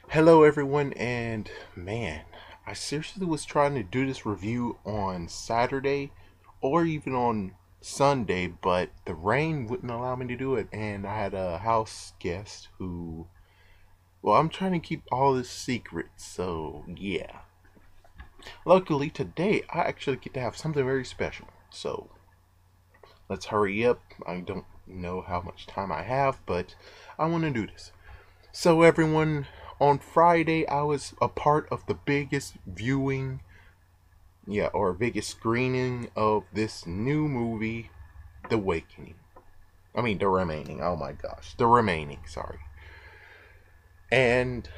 Hello, everyone, and man, I seriously was trying to do this review on Saturday or even on Sunday, but the rain wouldn't allow me to do it, and I had a house guest who, well, I'm trying to keep all this secret, so yeah. Luckily, today I actually get to have something very special, so let's hurry up. I don't know how much time I have, but I want to do this. So, everyone, on Friday, I was a part of the biggest viewing, or biggest screening of this new movie, The Awakening. I mean, The Remaining. Oh my gosh. The Remaining, sorry. And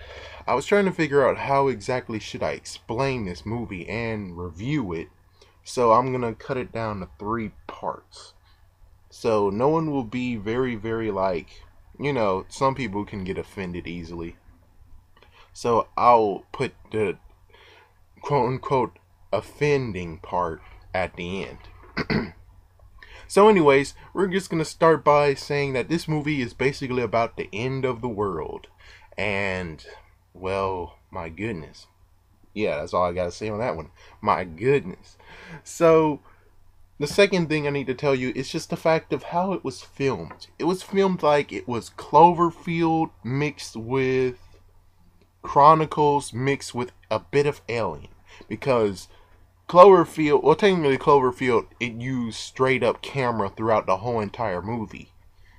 I was trying to figure out how exactly should I explain this movie and review it. So, I'm going to cut it down to three parts. So, no one will be very, like, some people can get offended easily. So I'll put the quote unquote offending part at the end. So, anyways, we're just gonna start by saying that this movie is basically about the end of the world. And, well, my goodness. Yeah, that's all I gotta say on that one. My goodness. So, the second thing I need to tell you is just the fact of how it was filmed. It was filmed like it was Cloverfield mixed with Chronicles mixed with a bit of Alien, because technically Cloverfield, it used straight up camera throughout the whole entire movie.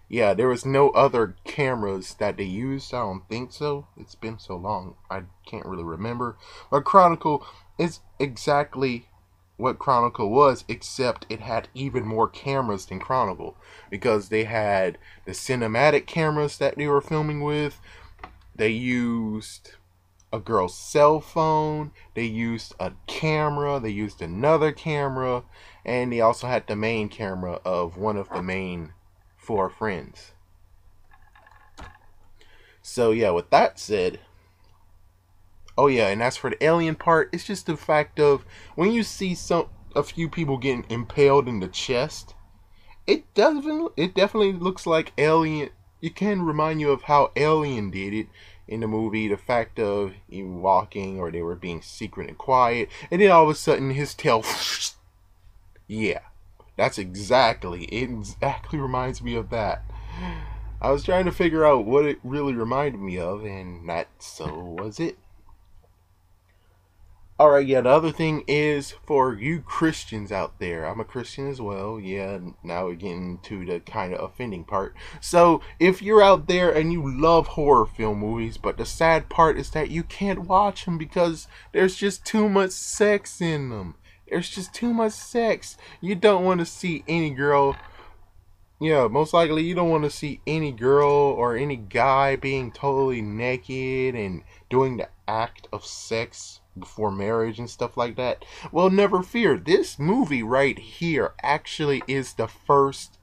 Yeah, there was no other cameras that they used. I don't think so. It's been so long, I can't really remember. But Chronicle is exactly what Chronicle was, except it had even more cameras than Chronicle, because they had the cinematic cameras that they were filming with. They used a girl's cell phone, they used a camera, they used another camera, and they also had the main camera of one of the main four friends. So yeah, with that said, oh yeah, and as for the alien part, it's just the fact of when you see a few people getting impaled in the chest, it definitely looks like Alien. It can remind you of how Alien did it in the movie. The fact of him walking, or they were being secret and quiet, and then all of a sudden his tail. Yeah, that's exactly. It exactly reminds me of that. I was trying to figure out what it really reminded me of, and that so was it. Alright, yeah, the other thing is for you Christians out there. I'm a Christian as well. Yeah, now we're getting to the kind of offending part. So, if you're out there and you love horror film movies, but the sad part is that you can't watch them because there's just too much sex in them. There's just too much sex. You don't want to see any girl. Yeah, most likely you don't want to see any girl or any guy being totally naked and doing the act of sex before marriage and stuff like that. Well, never fear. This movie right here actually is the first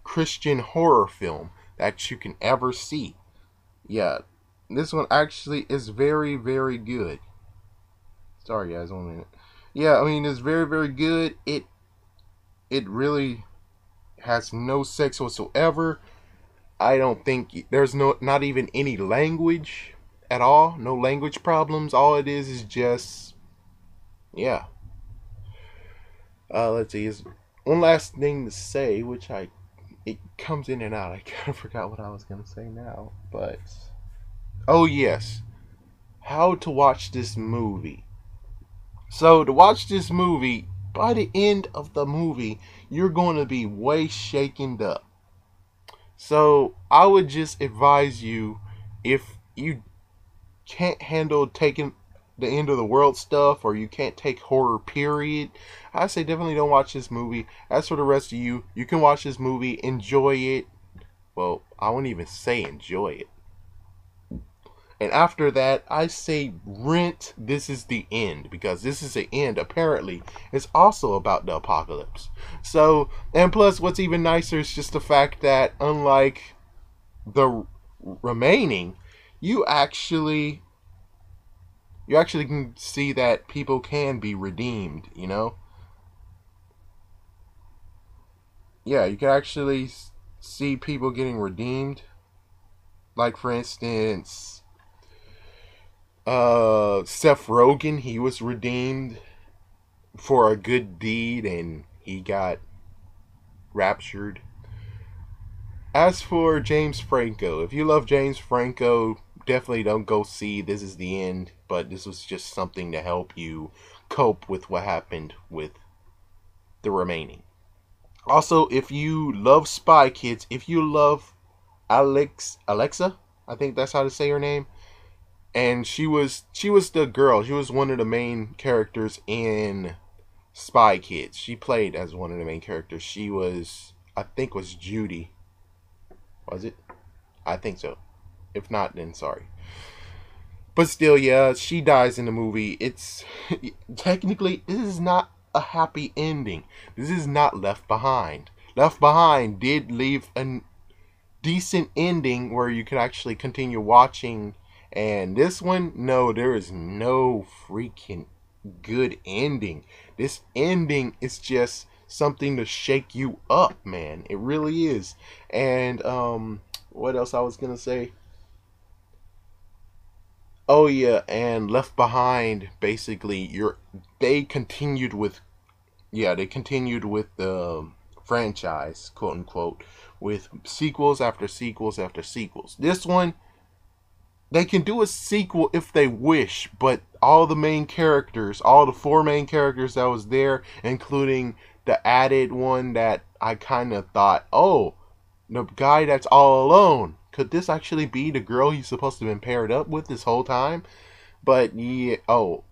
Christian horror film that you can ever see. Yeah, this one actually is very good. Sorry guys, 1 minute. Yeah, I mean it's very good. It really has no sex whatsoever. I don't think there's not even any language at all. No language problems. All it is just yeah. Let's see. Is one last thing to say, which it comes in and out. I kind of forgot what I was gonna say now, but oh yes, how to watch this movie. So to watch this movie, by the end of the movie, you're going to be way shaken up. So I would just advise you, if you can't handle taking the end of the world stuff, or you can't take horror period, I say definitely don't watch this movie. As for the rest of you, you can watch this movie, enjoy it. Well, I wouldn't even say enjoy it. And after that, I say rent This Is the End, because This Is the End apparently is also about the apocalypse. So, and plus what's even nicer is just the fact that unlike the remaining, you actually can see that people can be redeemed, you know? Yeah, you can actually see people getting redeemed. Like, for instance, Seth Rogen, he was redeemed for a good deed and he got raptured. As for James Franco, if you love James Franco, definitely don't go see This Is the End, but this was just something to help you cope with what happened with the remaining. Also, if you love Spy Kids, if you love Alexa, I think that's how to say her name, and she was the girl. She was one of the main characters in Spy Kids. She played as one of the main characters. She was, I think, was Judy. Was it? I think so. If not, then sorry. But still, yeah, she dies in the movie. It's technically this is not a happy ending. This is not Left Behind. Left Behind did leave a decent ending where you could actually continue watching. And this one, no, there is no freaking good ending. This ending is just something to shake you up, man. It really is. And what else I was gonna say? Oh yeah, and Left Behind basically they continued with they continued with the franchise, quote unquote, with sequels after sequels after sequels. This one, they can do a sequel if they wish, but all the main characters, all the four main characters that was there, including the added one that I kind of thought, oh, the guy that's all alone. Could this actually be the girl he's supposed to have been paired up with this whole time? But yeah, oh,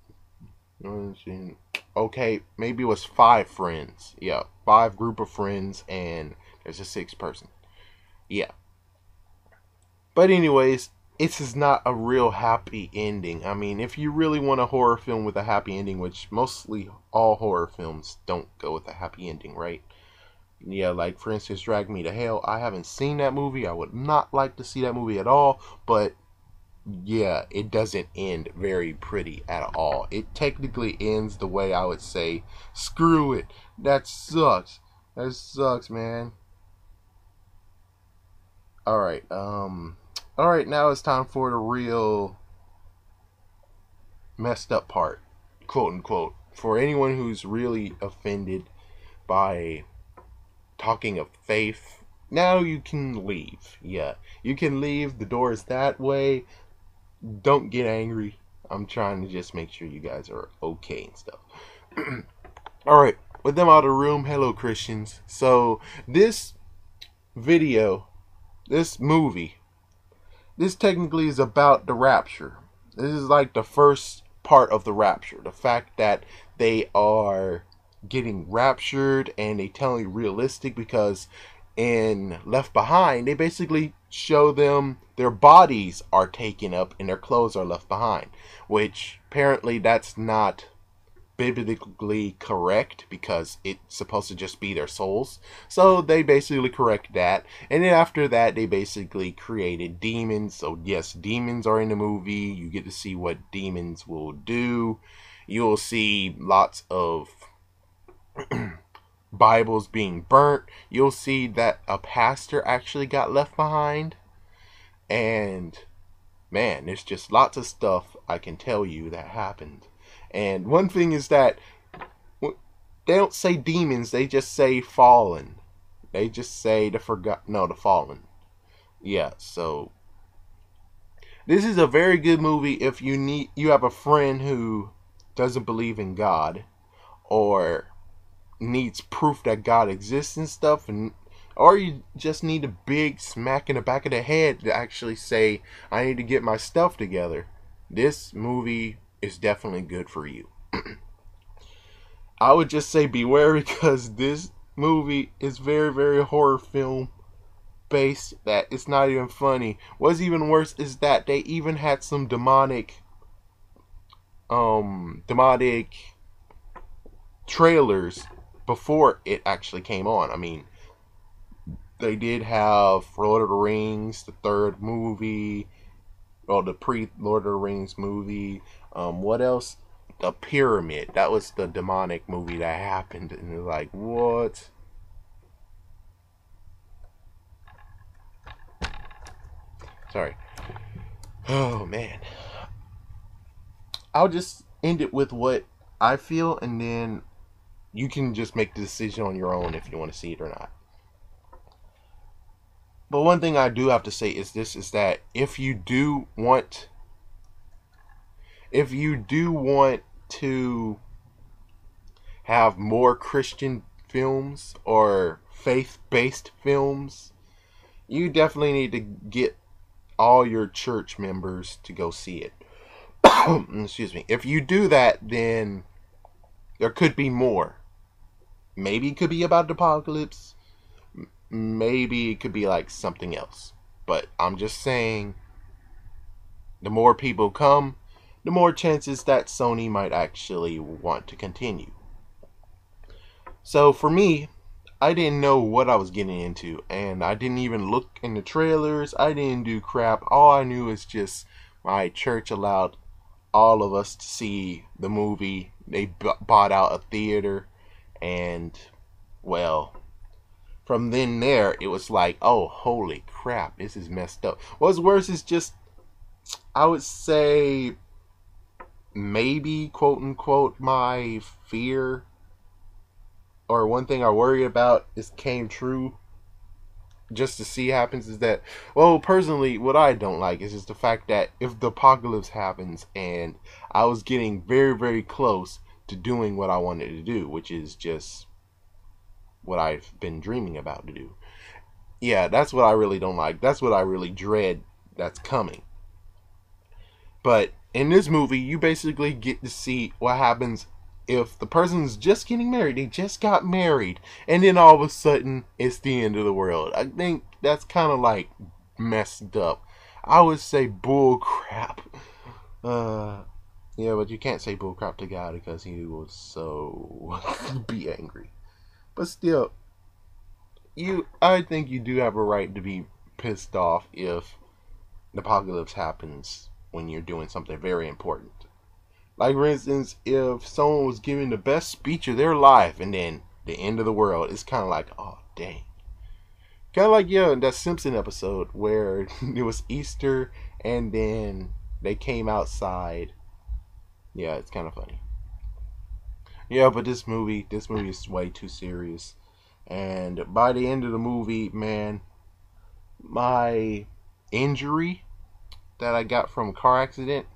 okay, maybe it was five friends. Yeah, five group of friends, and there's a sixth person. Yeah. But anyways, this is not a real happy ending. I mean, if you really want a horror film with a happy ending, which mostly all horror films don't go with a happy ending, right? Yeah, like for instance, Drag Me to Hell. I haven't seen that movie. I would not like to see that movie at all, but yeah, it doesn't end very pretty at all. It technically ends the way I would say, screw it. That sucks. That sucks, man. Alright, now it's time for the real messed up part, quote unquote. For anyone who's really offended by talking of faith, now you can leave. Yeah, you can leave. The door is that way. Don't get angry. I'm trying to just make sure you guys are okay and stuff. Alright, with them out of the room, hello Christians. So, this video, this movie, this technically is about the rapture. This is like the first part of the rapture. The fact that they are getting raptured and they tell you realistic, because in Left Behind they basically show them their bodies are taken up and their clothes are left behind, which apparently that's not biblically correct because it's supposed to just be their souls. So they basically correct that. And then after that, they basically created demons. So yes, demons are in the movie. You get to see what demons will do. You'll see lots of Bibles being burnt. You'll see that a pastor actually got left behind. And man, there's just lots of stuff I can tell you that happened. And one thing is that they don't say demons, they just say fallen. They just say the fallen. Yeah, so this is a very good movie if you have a friend who doesn't believe in God or needs proof that God exists and stuff, or you just need a big smack in the back of the head to actually say, I need to get my stuff together. This movie is definitely good for you. I would just say beware, because this movie is very, very horror film based, that it's not even funny. What's even worse is that they even had some demonic trailers before it actually came on. I mean, they did have Lord of the Rings, the third movie, well, the pre-Lord of the Rings movie. What else? The Pyramid. That was the demonic movie that happened. And they're like, what? Sorry. Oh, man. I'll just end it with what I feel, and then you can just make the decision on your own if you want to see it or not. But one thing I do have to say is this: is that if you do want to have more Christian films or faith-based films, you definitely need to get all your church members to go see it. Excuse me. If you do that, then there could be more. Maybe it could be about the apocalypse. Maybe it could be like something else. But I'm just saying, the more people come, the more chances that Sony might actually want to continue. So for me, I didn't know what I was getting into, and I didn't even look in the trailers. I didn't do crap. All I knew is just my church allowed all of us to see the movie. They bought out a theater, and well, from then there, it was like, oh, holy crap, this is messed up. What's worse is just, I would say, maybe, quote unquote, my fear, or one thing I worry about, is came true. Just to see happens is that, well, personally, what I don't like is just the fact that if the apocalypse happens and I was getting very, very close to doing what I wanted to do, which is just what I've been dreaming about to do. Yeah, that's what I really don't like. That's what I really dread that's coming. But in this movie, you basically get to see what happens if the person's just getting married. They just got married, and then all of a sudden, it's the end of the world. I think that's kind of like messed up. I would say bull crap. Yeah, but you can't say bull crap to God because he will so be angry. But still, I think you do have a right to be pissed off if the apocalypse happens when you're doing something very important. Like, for instance, if someone was giving the best speech of their life and then the end of the world, it's kind of like, oh, dang. Kind of like, yeah, that Simpson episode where it was Easter and then they came outside. Yeah, it's kind of funny. Yeah, but this movie is way too serious. And by the end of the movie, man, my injury that I got from a car accident,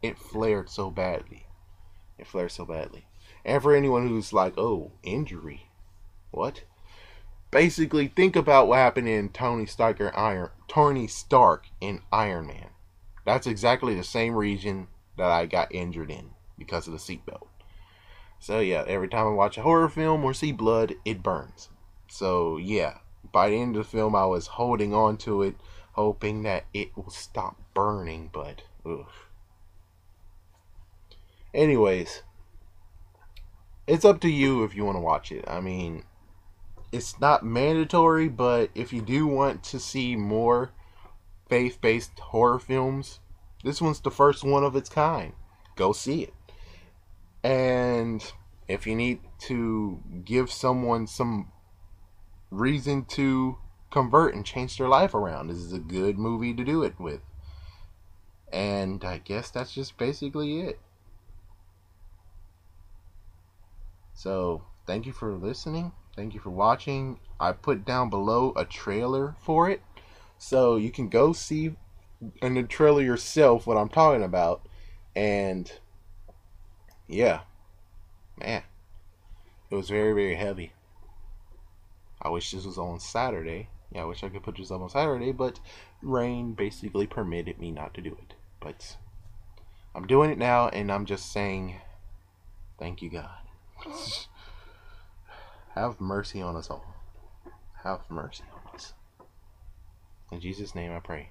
it flared so badly. And for anyone who's like, oh, injury, what? Basically, think about what happened in Tony Stark in Iron Man. That's exactly the same region that I got injured in because of the seatbelt. So yeah, every time I watch a horror film or see blood, it burns. So yeah, by the end of the film, I was holding on to it, hoping that it will stop burning, but ugh. Anyways, it's up to you if you want to watch it. I mean, it's not mandatory, but if you do want to see more faith-based horror films, this one's the first one of its kind. Go see it. And if you need to give someone some reason to convert and change their life around, this is a good movie to do it with. And I guess that's just basically it. So, thank you for listening. Thank you for watching. I put down below a trailer for it, so you can go see in the trailer yourself what I'm talking about. And yeah, man, it was very, very heavy. I wish this was on Saturday. Yeah, I wish I could put this up on Saturday, but rain basically permitted me not to do it. But I'm doing it now, and I'm just saying, thank you, God. Have mercy on us all. Have mercy on us. In Jesus' name I pray.